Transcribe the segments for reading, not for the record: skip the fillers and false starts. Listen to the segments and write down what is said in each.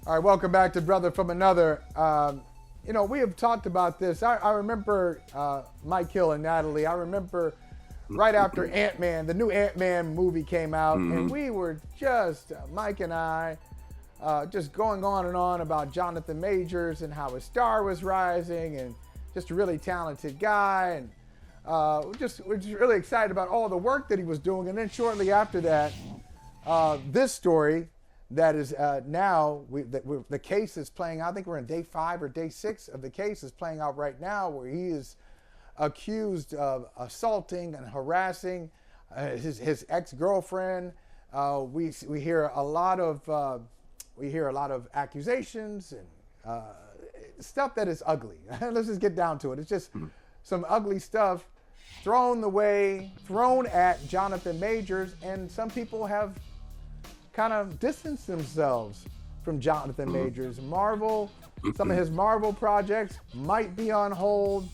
All right, welcome back to Brother from Another. We have talked about this. I remember Mike Hill and Natalie. I remember right after Ant-Man, the new Ant-Man movie came out, and we were just, Mike and I, just going on and on about Jonathan Majors and how his star was rising and just a really talented guy. And we're just really excited about all the work that he was doing. And then shortly after that, this story that is the case is playing out. I think we're in day 5 or day 6 of the case is playing out right now, where he is accused of assaulting and harassing his ex-girlfriend. We hear a lot of accusations and stuff that is ugly. Let's just get down to it. It's just some ugly stuff thrown at Jonathan Majors, and some people have kind of distanced themselves from Jonathan Majors. Some of his Marvel projects might be on hold.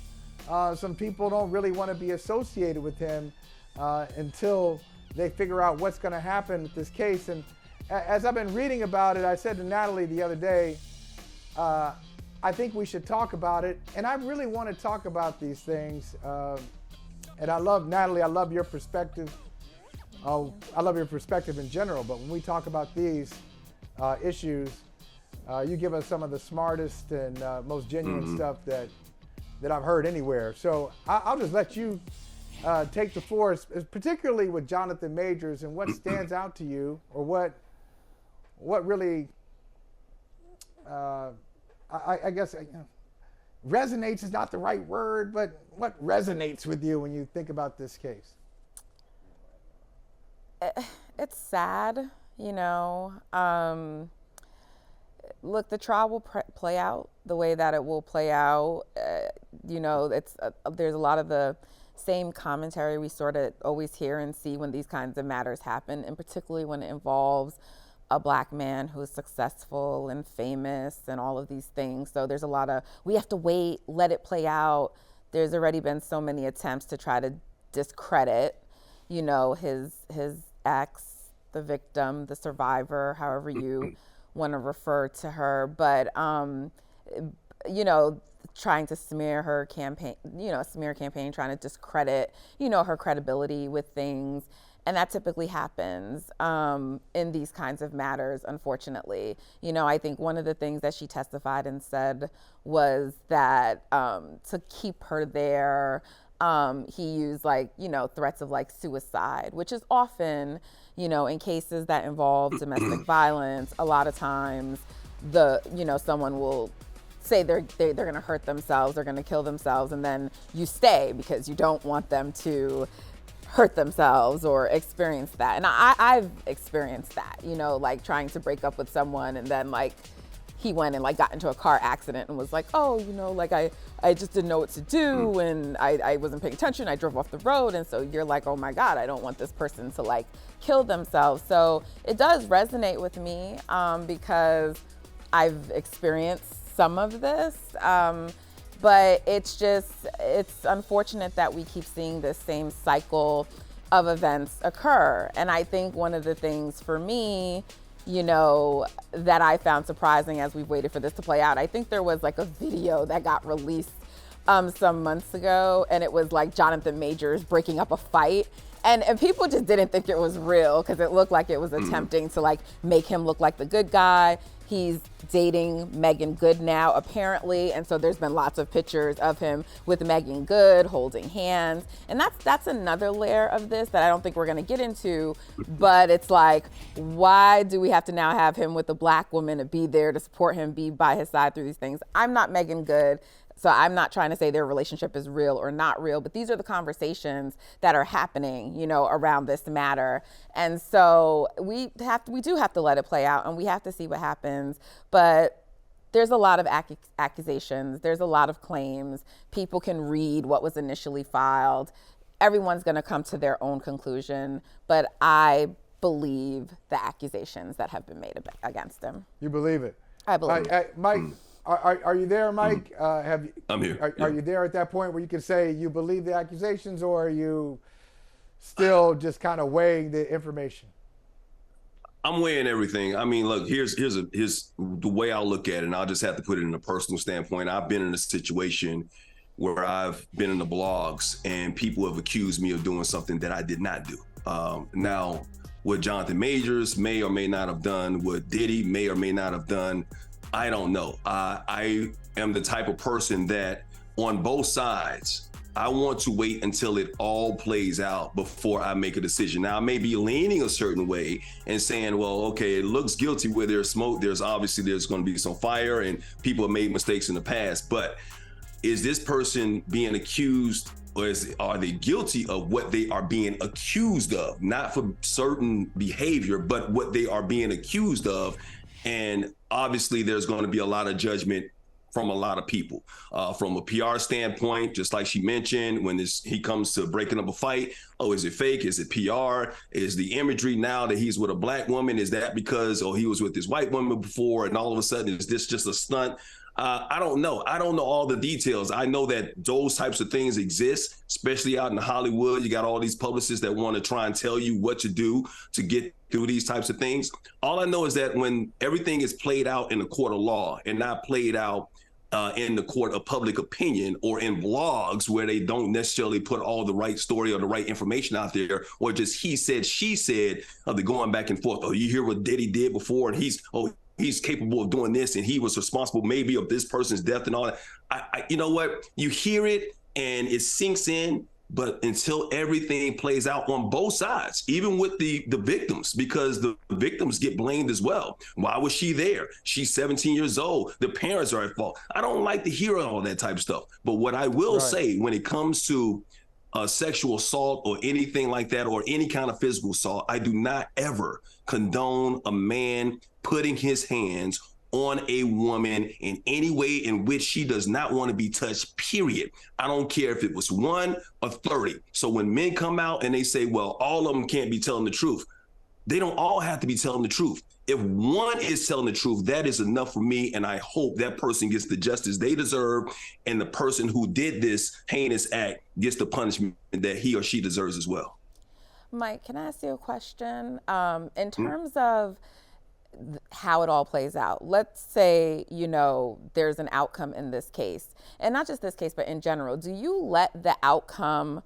Some people don't really want to be associated with him until they figure out what's going to happen with this case. And as I've been reading about it, I said to Natalie the other day, I think we should talk about it. And I really want to talk about these things. And I love, Natalie, I love your perspective. I love your perspective in general, but when we talk about these issues, you give us some of the smartest and most genuine stuff that I've heard anywhere. So I'll just let you take the floor, particularly with Jonathan Majors, and what stands out to you, or what really, I guess, resonates is not the right word, but what resonates with you when you think about this case? It's sad, look, the trial will play out the way that it will play out. There's a lot of the same commentary we sort of always hear and see when these kinds of matters happen, and particularly when it involves a black man who is successful and famous and all of these things. So there's a lot of, we have to wait, let it play out. There's already been so many attempts to try to discredit his ex, the victim, the survivor, however you want to refer to her. But, trying to smear her campaign, smear campaign, trying to discredit, her credibility with things. And that typically happens in these kinds of matters, unfortunately. I think one of the things that she testified and said was that to keep her there, he used threats of suicide, which is often, in cases that involve domestic violence, a lot of times someone will say they're going to hurt themselves, they're going to kill themselves, and then you stay because you don't want them to hurt themselves or experience that. And I've experienced that, trying to break up with someone, and then he went and got into a car accident and was like, oh, I just didn't know what to do, and I wasn't paying attention, I drove off the road. And so you're like, oh my God, I don't want this person to kill themselves. So it does resonate with me because I've experienced some of this. But it's unfortunate that we keep seeing this same cycle of events occur. And I think one of the things for me, that I found surprising as we've waited for this to play out, I think there was a video that got released some months ago, and it was Jonathan Majors breaking up a fight. And people just didn't think it was real because it looked like it was attempting to make him look like the good guy. He's dating Megan Good now, apparently, and so there's been lots of pictures of him with Megan Good holding hands. And that's another layer of this that I don't think we're gonna get into, but it's why do we have to now have him with a black woman to be there to support him, be by his side through these things? I'm not Megan Good, so I'm not trying to say their relationship is real or not real, but these are the conversations that are happening, around this matter. And so we do have to let it play out, and we have to see what happens. But there's a lot of accusations. There's a lot of claims. People can read what was initially filed. Everyone's going to come to their own conclusion, but I believe the accusations that have been made against him. You believe it? I believe it. Mike, are you there, Mike? I'm here. Are you there at that point where you can say you believe the accusations, or are you still just kind of weighing the information? I'm weighing everything. I mean, look, here's the way I'll look at it, and I'll just have to put it in a personal standpoint. I've been in a situation where I've been in the blogs and people have accused me of doing something that I did not do. Now, what Jonathan Majors may or may not have done, what Diddy may or may not have done, I don't know. I am the type of person that on both sides, I want to wait until it all plays out before I make a decision. Now, I may be leaning a certain way and saying, well, okay, it looks guilty where there's smoke. There's going to be some fire and people have made mistakes in the past. But is this person being accused, or are they guilty of what they are being accused of? Not for certain behavior, but what they are being accused of. And obviously there's going to be a lot of judgment from a lot of people. From a PR standpoint, just like she mentioned, when he comes to breaking up a fight, oh, is it fake? Is it PR? Is the imagery now that he's with a black woman, is that because, oh, he was with this white woman before and all of a sudden is this just a stunt? I don't know. I don't know all the details. I know that those types of things exist, especially out in Hollywood. You got all these publicists that want to try and tell you what to do to get through these types of things. All I know is that when everything is played out in the court of law and not played out in the court of public opinion or in blogs where they don't necessarily put all the right story or the right information out there, or just he said, she said, of the going back and forth. Oh, you hear what Diddy did before, and he's capable of doing this, and he was responsible maybe of this person's death and all that. You know what? You hear it and it sinks in, but until everything plays out on both sides, even with the victims, because the victims get blamed as well. Why was she there? She's 17 years old. The parents are at fault. I don't like to hear all that type of stuff. But what I will say when it comes to sexual assault or anything like that, or any kind of physical assault, I do not ever condone a man putting his hands on a woman in any way in which she does not want to be touched, period. I don't care if it was 1 or 30. So when men come out and they say, well, all of them can't be telling the truth, they don't all have to be telling the truth. If one is telling the truth, that is enough for me, and I hope that person gets the justice they deserve, and the person who did this heinous act gets the punishment that he or she deserves as well. Mike, can I ask you a question? In terms of how it all plays out. Let's say, there's an outcome in this case, and not just this case, but in general. Do you let the outcome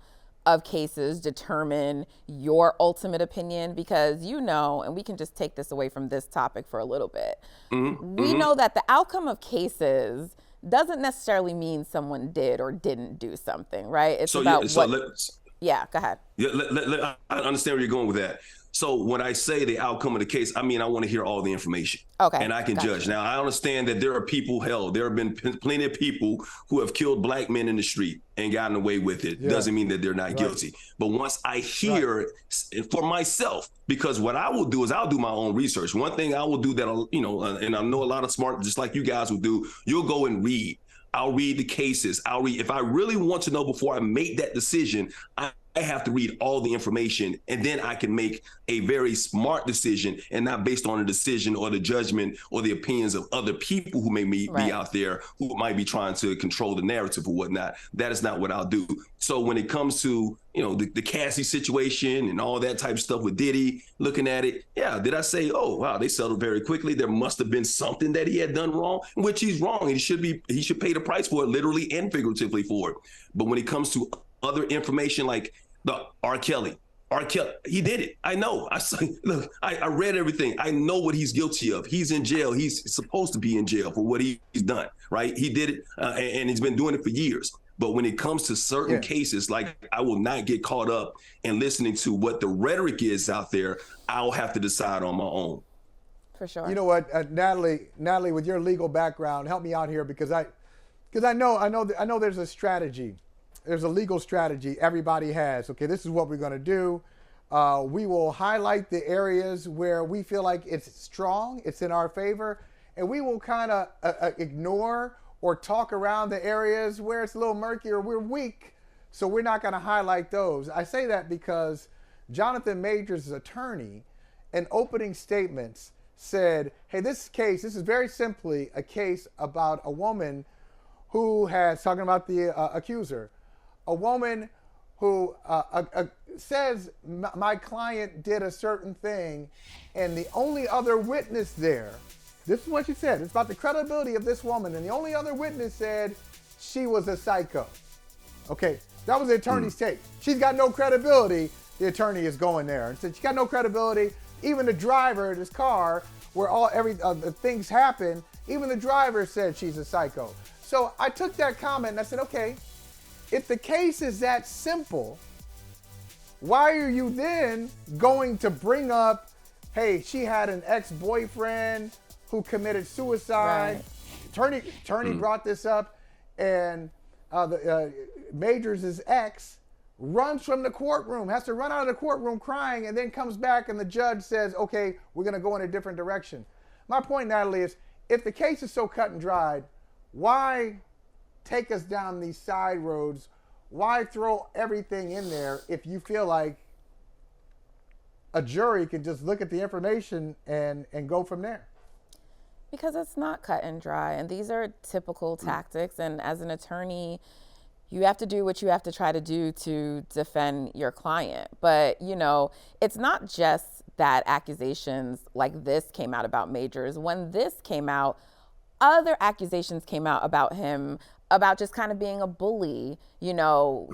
of cases determine your ultimate opinion? Because and we can just take this away from this topic for a little bit. We know that the outcome of cases doesn't necessarily mean someone did or didn't do something, right? It's about yeah, go ahead. Yeah, I understand where you're going with that. So when I say the outcome of the case, I mean, I want to hear all the information. Okay. And I can judge. Now, I understand that there are people, there have been plenty of people who have killed black men in the street and gotten away with it. Doesn't mean that they're not guilty. But once I hear for myself, because what I will do is I'll do my own research. One thing I will do that, and I know a lot of smart, just like you guys will do, you'll go and read. I'll read the cases. If I really want to know before I make that decision, I have to read all the information, and then I can make a very smart decision, and not based on a decision or the judgment or the opinions of other people who may be out there who might be trying to control the narrative or whatnot. That is not what I'll do. So when it comes to, the Cassie situation and all that type of stuff with Diddy, looking at it, did I say, oh, wow, they settled very quickly? There must have been something that he had done wrong, which he's wrong. He should pay the price for it, literally and figuratively for it. But when it comes to other information like the R. Kelly, he did it. I know. I read everything. I know what he's guilty of. He's in jail. He's supposed to be in jail for what he's done, right? He did it, and he's been doing it for years. But when it comes to certain cases, like, I will not get caught up in listening to what the rhetoric is out there. I'll have to decide on my own. For sure. You know what, Natalie, with your legal background, help me out here, because I know there's a strategy. There's a legal strategy everybody has. Okay, this is what we're going to do. We will highlight the areas where we feel like it's strong, it's in our favor, and we will kind of ignore or talk around the areas where it's a little murky or we're weak, so we're not going to highlight those. I say that because Jonathan Majors' attorney, in opening statements, said, hey, this is very simply a case about a woman who has, talking about the accuser, a woman who says my client did a certain thing, and the only other witness there, this is what she said, it's about the credibility of this woman, and the only other witness said she was a psycho. Okay, that was the attorney's take. She's got no credibility. The attorney is going there and said she's got no credibility. Even the driver of this car, where the things happen, even the driver said she's a psycho. So I took that comment and I said, okay, if the case is that simple, why are you then going to bring up, hey, she had an ex-boyfriend who committed suicide? Right. Attorney brought this up, and Majors' ex runs from the courtroom, has to run out of the courtroom crying, and then comes back and the judge says, okay, we're going to go in a different direction. My point, Natalie, is if the case is so cut and dried, why take us down these side roads? Why throw everything in there if you feel like a jury can just look at the information and go from there? Because it's not cut and dry, and these are typical tactics, and as an attorney, you have to do what you have to try to do to defend your client. But, you know, it's not just that accusations like this came out about Majors. When this came out, other accusations came out about him, about just kind of being a bully, you know,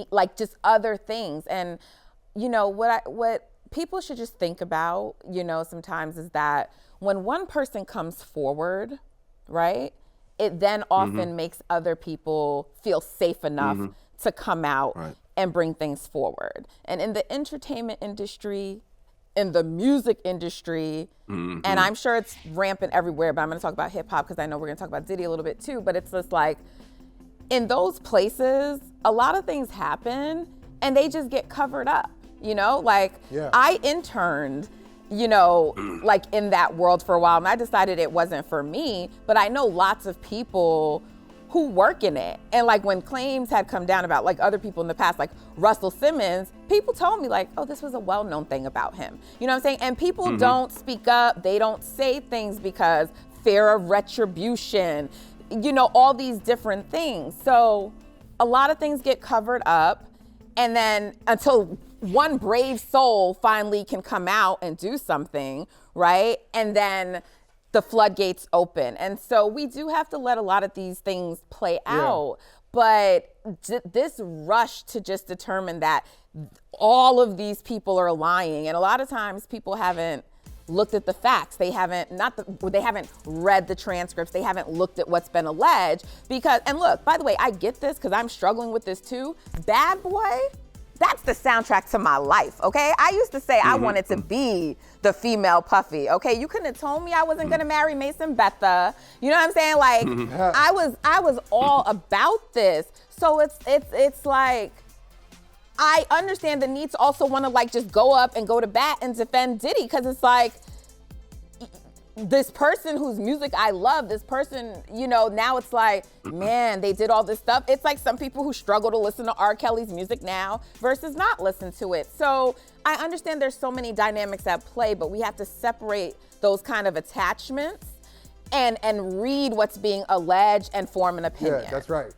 like just other things. And, you know, what people should just think about, you know, sometimes is that when one person comes forward, right, it then often makes other people feel safe enough to come out and bring things forward. And in the entertainment industry, in the music industry, and I'm sure it's rampant everywhere, but I'm gonna talk about hip hop because I know we're gonna talk about Diddy a little bit too, but it's just like, in those places, a lot of things happen and they just get covered up, you know? Like, I interned, you know, like in that world for a while, and I decided it wasn't for me, but I know lots of people who work in it. And like when claims had come down about like other people in the past, like Russell Simmons, people told me like, oh, this was a well-known thing about him. You know what I'm saying? And people don't speak up, they don't say things because fear of retribution, you know, all these different things. So a lot of things get covered up, and then until one brave soul finally can come out and do something, right? And then the floodgates open. And so we do have to let a lot of these things play out. But this rush to just determine that all of these people are lying, and a lot of times people haven't looked at the facts. They haven't read the transcripts. They haven't looked at what's been alleged. Because, and look, by the way, I get this because I'm struggling with this too. Bad Boy, that's the soundtrack to my life, okay? I used to say I wanted to be the female Puffy, okay? You couldn't have told me I wasn't gonna marry Mason Betha. You know what I'm saying? Like, I was all about this. So it's like, I understand the need to also want to like just go up and go to bat and defend Diddy, because it's like, this person whose music I love, this person, you know, now it's like, man, they did all this stuff. It's like some people who struggle to listen to R. Kelly's music now versus not listen to it. So I understand there's so many dynamics at play, but we have to separate those kind of attachments and read what's being alleged and form an opinion. Yeah, that's right.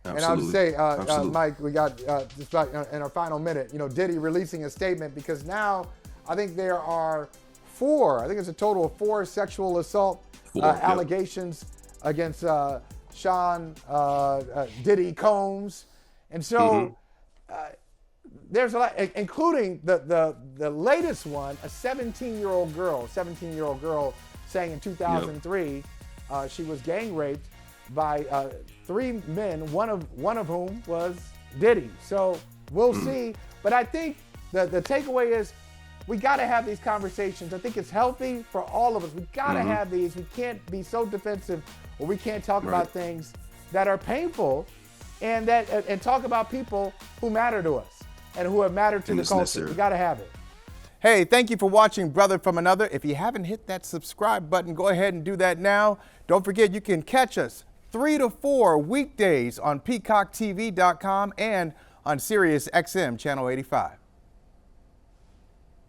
Absolutely. And I would say, Mike, we got just about in our final minute, you know, Diddy releasing a statement, because now I think there are I think it's a total of 4 sexual assault allegations against Sean Diddy Combs. And so there's a lot, including the latest one, a 17-year-old girl saying in 2003 she was gang raped by 3 men, one of whom was Diddy. So we'll see. But I think the takeaway is, we got to have these conversations. I think it's healthy for all of us. We got to have these. We can't be so defensive, or we can't talk about things that are painful, and talk about people who matter to us and who have mattered to the culture. Necessary. We got to have it. Hey, thank you for watching Brother from Another. If you haven't hit that subscribe button, go ahead and do that now. Don't forget, you can catch us 3 to 4 weekdays on PeacockTV.com and on Sirius XM Channel 85.